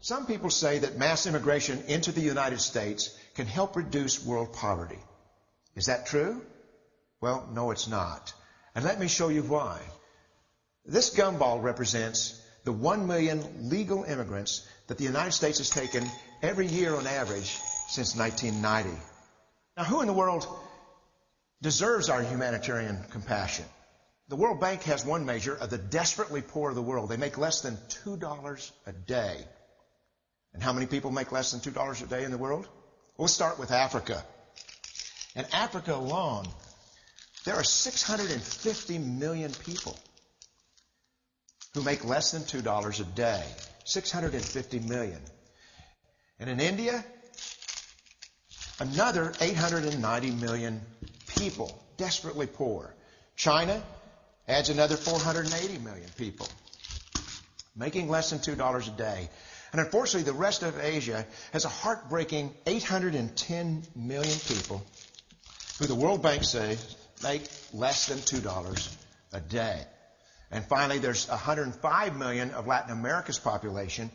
Some people say that mass immigration into the United States can help reduce world poverty. Is that true? Well, no, it's not. And let me show you why. This gumball represents the 1 million legal immigrants that the United States has taken every year on average since 1990. Now, who in the world deserves our humanitarian compassion? The World Bank has one measure of the desperately poor of the world. They make less than $2 a day. And how many people make less than $2 a day in the world? We'll start with Africa. In Africa alone, there are 650 million people who make less than $2 a day. 650 million. And in India, another 890 million people, desperately poor. China adds another 480 million people, making less than $2 a day. And unfortunately, the rest of Asia has a heartbreaking 810 million people who the World Bank says make less than $2 a day. And finally, there's 105 million of Latin America's population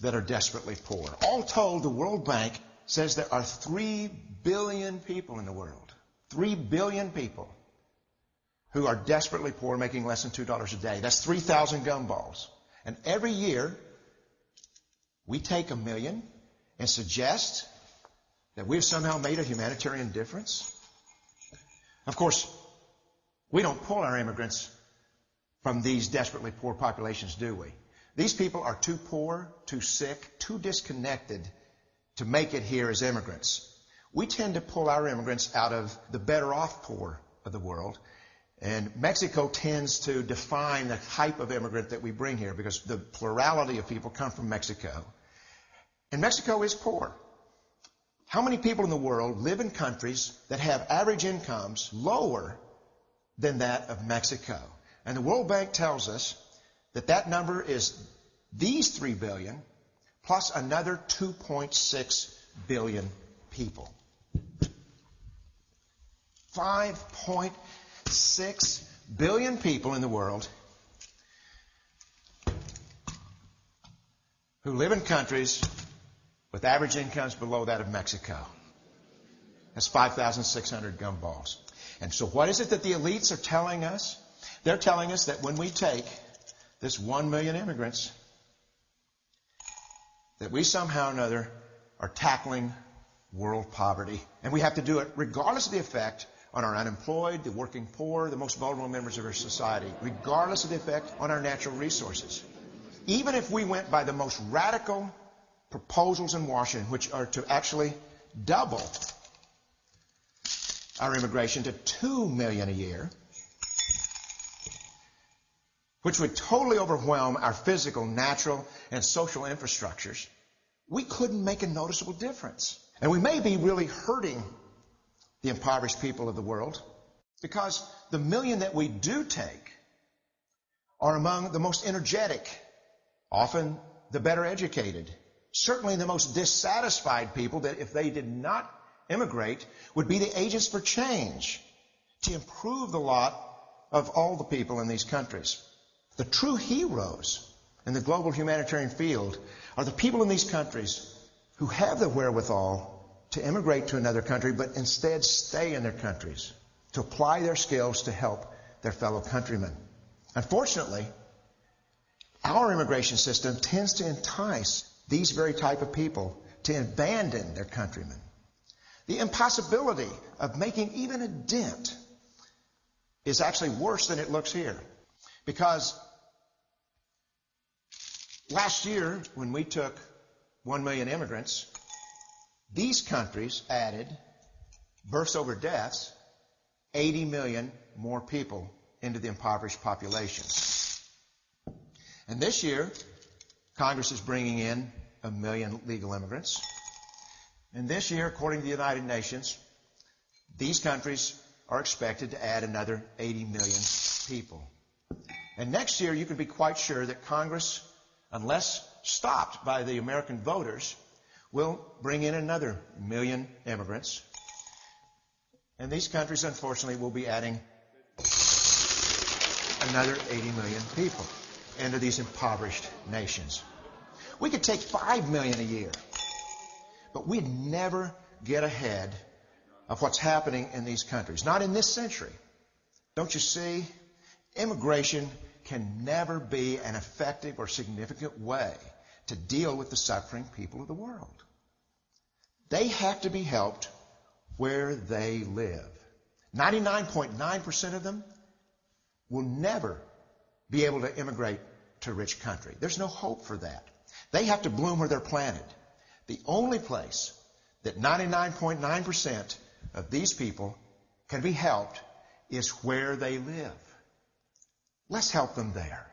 that are desperately poor. All told, the World Bank says there are 3 billion people in the world. 3 billion people who are desperately poor, making less than $2 a day. That's 3,000 gumballs. And every year, we take 1 million and suggest that we've somehow made a humanitarian difference. Of course, we don't pull our immigrants from these desperately poor populations, do we? These people are too poor, too sick, too disconnected to make it here as immigrants. We tend to pull our immigrants out of the better off poor of the world. And Mexico tends to define the type of immigrant that we bring here because the plurality of people come from Mexico. And Mexico is poor. How many people in the world live in countries that have average incomes lower than that of Mexico? And the World Bank tells us that that number is these 3 billion plus another 2.6 billion people. 5.6 billion people in the world who live in countries with average incomes below that of Mexico. That's 5,600 gumballs. And so what is it that the elites are telling us? They're telling us that when we take this 1 million immigrants, that we somehow or another are tackling world poverty. And we have to do it regardless of the effect on our unemployed, the working poor, the most vulnerable members of our society, regardless of the effect on our natural resources. Even if we went by the most radical proposals in Washington, which are to actually double our immigration to 2 million a year, which would totally overwhelm our physical, natural, and social infrastructures, we couldn't make a noticeable difference. And we may be really hurting the impoverished people of the world because the 1 million that we do take are among the most energetic, often the better educated, certainly the most dissatisfied people that if they did not immigrate would be the agents for change to improve the lot of all the people in these countries. The true heroes in the global humanitarian field are the people in these countries who have the wherewithal to immigrate to another country, but instead stay in their countries to apply their skills to help their fellow countrymen. Unfortunately, our immigration system tends to entice these very type of people to abandon their countrymen. The impossibility of making even a dent is actually worse than it looks here. Because last year, when we took 1 million immigrants, these countries added, births over deaths, 80 million more people into the impoverished populations. And this year, Congress is bringing in 1 million legal immigrants. And this year, according to the United Nations, these countries are expected to add another 80 million people. And next year, you can be quite sure that Congress, unless stopped by the American voters, will bring in another 1 million immigrants. And these countries, unfortunately, will be adding another 80 million people. into these impoverished nations. We could take 5 million a year, but we'd never get ahead of what's happening in these countries. Not in this century. Don't you see? Immigration can never be an effective or significant way to deal with the suffering people of the world. They have to be helped where they live. 99.9% of them will never be able to immigrate to a rich country. There's no hope for that. They have to bloom where they're planted. The only place that 99.9% of these people can be helped is where they live. Let's help them there.